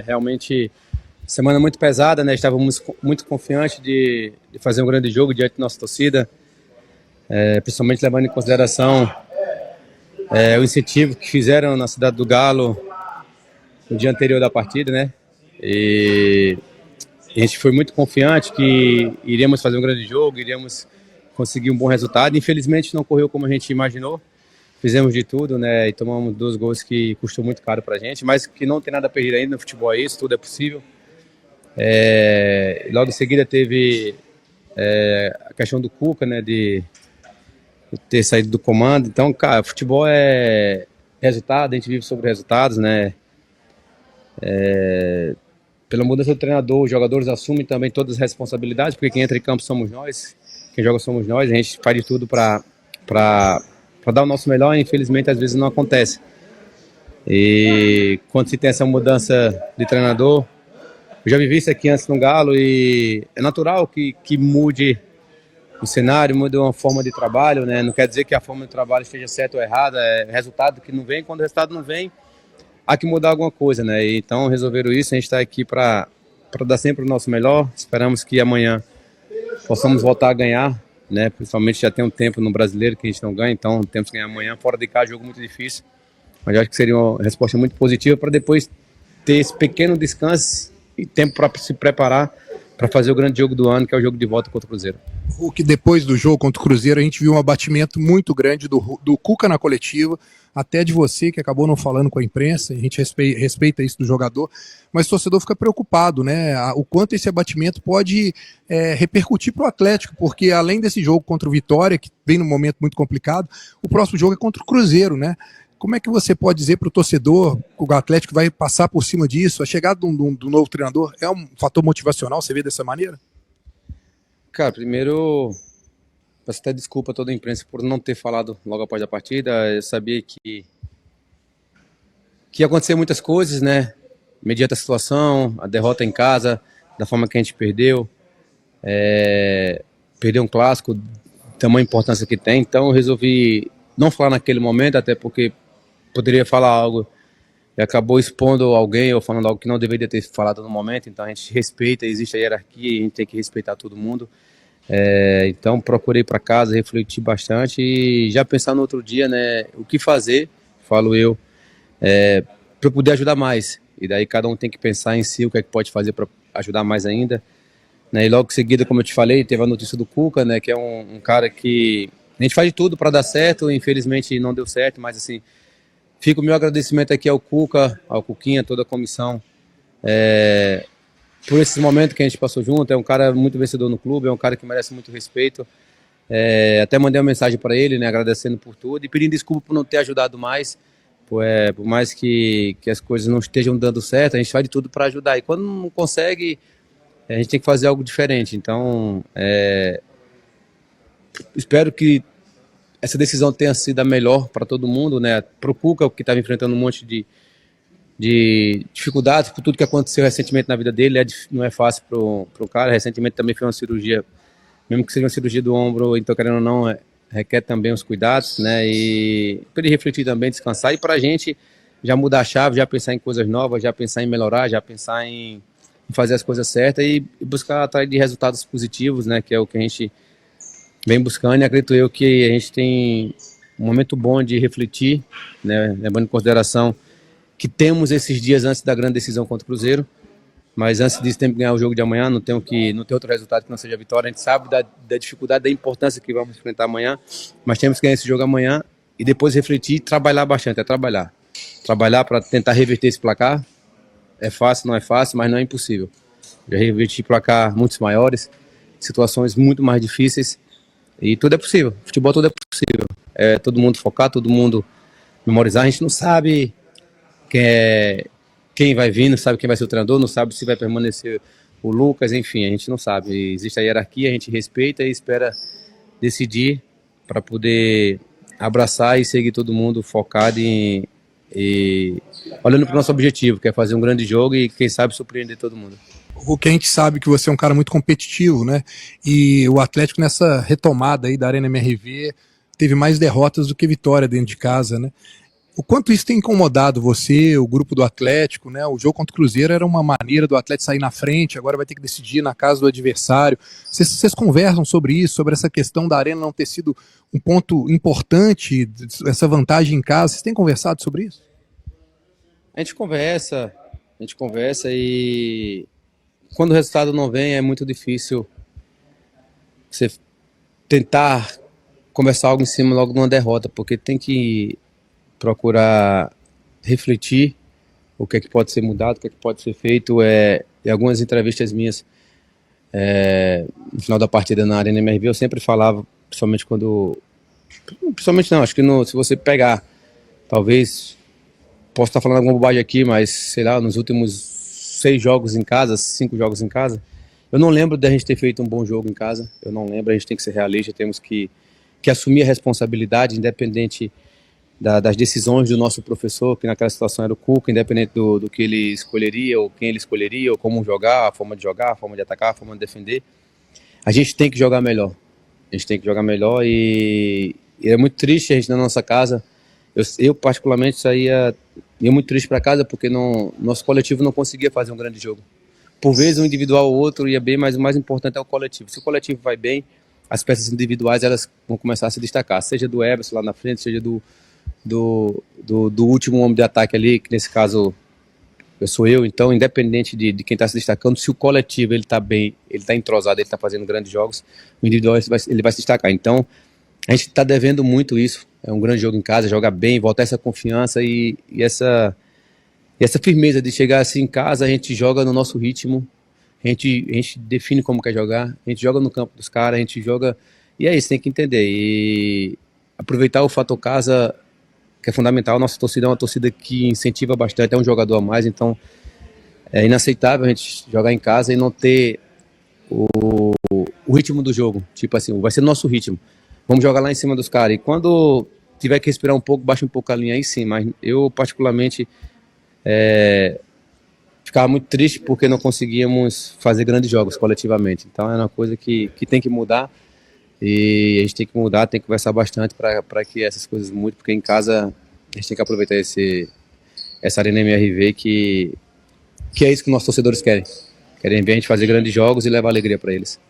Realmente, semana muito pesada, né? Estávamos muito confiantes de fazer um grande jogo diante da nossa torcida, principalmente levando em consideração o incentivo que fizeram na cidade do Galo no dia anterior da partida, né? E a gente foi muito confiante que iríamos fazer um grande jogo, iríamos conseguir um bom resultado. Infelizmente não correu como a gente imaginou. Fizemos de tudo, né? E tomamos 2 gols que custou muito caro pra gente, mas que não tem nada a perder ainda no futebol, é isso, tudo é possível. Logo em seguida teve a questão do Cuca, né? De ter saído do comando. Então, cara, futebol é resultado, a gente vive sobre resultados, né? Pela mudança do treinador, os jogadores assumem também todas as responsabilidades, porque quem entra em campo somos nós, quem joga somos nós, a gente faz de tudo para dar o nosso melhor, e infelizmente às vezes não acontece. E quando se tem essa mudança de treinador, eu já vivi isso aqui antes no Galo e é natural que mude o cenário, mude uma forma de trabalho, né? Não quer dizer que a forma de trabalho esteja certa ou errada, é resultado que não vem. Quando o resultado não vem, há que mudar alguma coisa, né? E então resolveram isso, a gente está aqui para dar sempre o nosso melhor. Esperamos que amanhã possamos voltar a ganhar, né? Principalmente já tem um tempo no Brasileiro que a gente não ganha, então temos que ganhar amanhã. Fora de casa, jogo muito difícil, mas eu acho que seria uma resposta muito positiva para depois ter esse pequeno descanso e tempo para se preparar para fazer o grande jogo do ano, que é o jogo de volta contra o Cruzeiro. O que depois do jogo contra o Cruzeiro a gente viu um abatimento muito grande do Cuca na coletiva, até de você que acabou não falando com a imprensa, a gente respeita isso do jogador, mas o torcedor fica preocupado, né? O quanto esse abatimento pode repercutir para o Atlético, porque além desse jogo contra o Vitória, que vem num momento muito complicado, o próximo jogo é contra o Cruzeiro, né? Como é que você pode dizer para o torcedor que o Atlético vai passar por cima disso? A chegada do novo treinador é um fator motivacional, você vê dessa maneira? Cara, primeiro, peço até desculpa a toda a imprensa por não ter falado logo após a partida. Eu sabia que ia acontecer muitas coisas, né? Mediante a situação, a derrota em casa, da forma que a gente perdeu. Perder um clássico, tamanha importância que tem. Então eu resolvi não falar naquele momento, até porque poderia falar algo e acabou expondo alguém ou falando algo que não deveria ter falado no momento. Então a gente respeita, existe a hierarquia e a gente tem que respeitar todo mundo. Então procurei para casa, refleti bastante e já pensar no outro dia, né, o que fazer, falo eu, para eu poder ajudar mais. E daí cada um tem que pensar em si o que é que pode fazer para ajudar mais ainda. Né, e logo em seguida, como eu te falei, teve a notícia do Cuca, né, que é um cara que a gente faz de tudo para dar certo, infelizmente não deu certo, mas assim, fica o meu agradecimento aqui ao Cuca, ao Cuquinha, toda a comissão, por esse momento que a gente passou junto. É um cara muito vencedor no clube, é um cara que merece muito respeito. Até mandei uma mensagem para ele, né, agradecendo por tudo e pedindo desculpa por não ter ajudado mais, por mais que as coisas não estejam dando certo, a gente faz de tudo para ajudar. E quando não consegue, a gente tem que fazer algo diferente. Então, espero que essa decisão tenha sido a melhor para todo mundo, né? Para o Cuca, que estava enfrentando um monte de dificuldades por tudo que aconteceu recentemente na vida dele. Não é fácil para o cara. Recentemente também foi uma cirurgia, mesmo que seja uma cirurgia do ombro, então querendo ou não, requer também os cuidados, né? E para ele refletir também, descansar, e para a gente já mudar a chave, já pensar em coisas novas, já pensar em melhorar, já pensar em fazer as coisas certas e buscar atrás de resultados positivos, né? Que é o que a gente vem buscando, e acredito eu que a gente tem um momento bom de refletir, né, levando em consideração que temos esses dias antes da grande decisão contra o Cruzeiro, mas antes disso temos que ganhar o jogo de amanhã, não tem outro resultado que não seja a vitória. A gente sabe da dificuldade, da importância que vamos enfrentar amanhã, mas temos que ganhar esse jogo amanhã e depois refletir e trabalhar bastante, trabalhar para tentar reverter esse placar. É fácil, não é fácil, mas não é impossível. Já reverti placar muitos maiores, situações muito mais difíceis. E tudo é possível, futebol tudo é possível. Todo mundo focar, todo mundo memorizar. A gente não sabe quem vai vir, não sabe quem vai ser o treinador, não sabe se vai permanecer o Lucas, enfim, a gente não sabe. Existe a hierarquia, a gente respeita e espera decidir para poder abraçar e seguir todo mundo focado e olhando para o nosso objetivo, que é fazer um grande jogo e quem sabe surpreender todo mundo. O que a gente sabe que você é um cara muito competitivo, né? E o Atlético nessa retomada aí da Arena MRV teve mais derrotas do que vitória dentro de casa, né? O quanto isso tem incomodado você, o grupo do Atlético, né? O jogo contra o Cruzeiro era uma maneira do Atlético sair na frente, agora vai ter que decidir na casa do adversário. Vocês conversam sobre isso, sobre essa questão da Arena não ter sido um ponto importante, essa vantagem em casa? Vocês têm conversado sobre isso? A gente conversa e quando o resultado não vem é muito difícil você tentar conversar algo em cima logo de uma derrota, porque tem que procurar refletir o que é que pode ser mudado, o que é que pode ser feito. Em algumas entrevistas minhas, no final da partida na Arena MRV, eu sempre falava, principalmente não, acho que se você pegar, talvez, posso estar falando alguma bobagem aqui, mas sei lá, nos últimos 6 jogos em casa, 5 jogos em casa, eu não lembro da gente ter feito um bom jogo em casa, eu não lembro, a gente tem que ser realista, temos que assumir a responsabilidade, independente das decisões do nosso professor, que naquela situação era o Cuca, independente do que ele escolheria, ou quem ele escolheria, ou como jogar, a forma de atacar, a forma de defender. A gente tem que jogar melhor. A gente tem que jogar melhor e é muito triste a gente na nossa casa. Eu particularmente, ia muito triste para casa porque nosso coletivo não conseguia fazer um grande jogo. Por vezes um individual ou outro ia bem, mas o mais importante é o coletivo. Se o coletivo vai bem, as peças individuais elas vão começar a se destacar, seja do Everson lá na frente, seja do último homem de ataque ali, que nesse caso sou eu. Então, independente de quem está se destacando, se o coletivo ele está bem, ele está entrosado, ele está fazendo grandes jogos, o individual ele vai se destacar. Então, a gente está devendo muito isso. É um grande jogo em casa, jogar bem, voltar essa confiança e essa firmeza de chegar assim em casa, a gente joga no nosso ritmo, a gente define como quer jogar, a gente joga no campo dos caras, a gente joga... E é isso, tem que entender. E aproveitar o fator casa, que é fundamental. Nossa torcida é uma torcida que incentiva bastante, é um jogador a mais, então é inaceitável a gente jogar em casa e não ter o ritmo do jogo. Tipo assim, vai ser nosso ritmo. Vamos jogar lá em cima dos caras. E quando tiver que respirar um pouco, baixa um pouco a linha aí sim. Mas eu, particularmente, ficava muito triste porque não conseguíamos fazer grandes jogos coletivamente. Então é uma coisa que tem que mudar. E a gente tem que mudar, tem que conversar bastante para que essas coisas mudem, porque em casa a gente tem que aproveitar essa Arena MRV que é isso que nossos torcedores querem. Querem ver a gente fazer grandes jogos e levar alegria para eles.